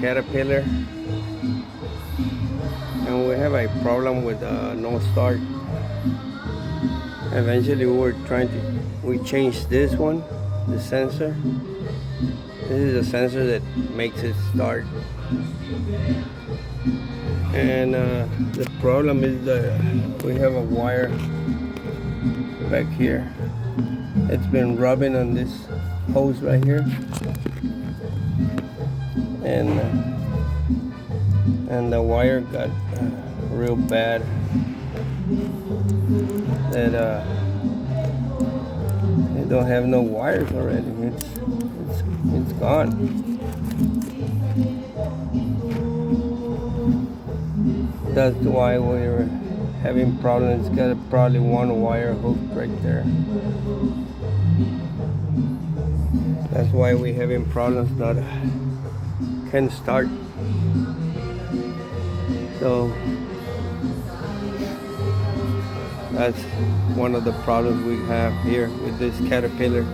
Caterpillar, and we have a problem with no start. Eventually we changed this one, the sensor. This is a sensor that makes it start. And the problem is that we have a wire back here. It's been rubbing on this hose right here, and the wire got real bad. That they don't have no wires already. It's gone. That's why we're having problems. It's got probably one wire hooked right there. That's why we're having problems. Not can start. So that's one of the problems we have here with this Caterpillar.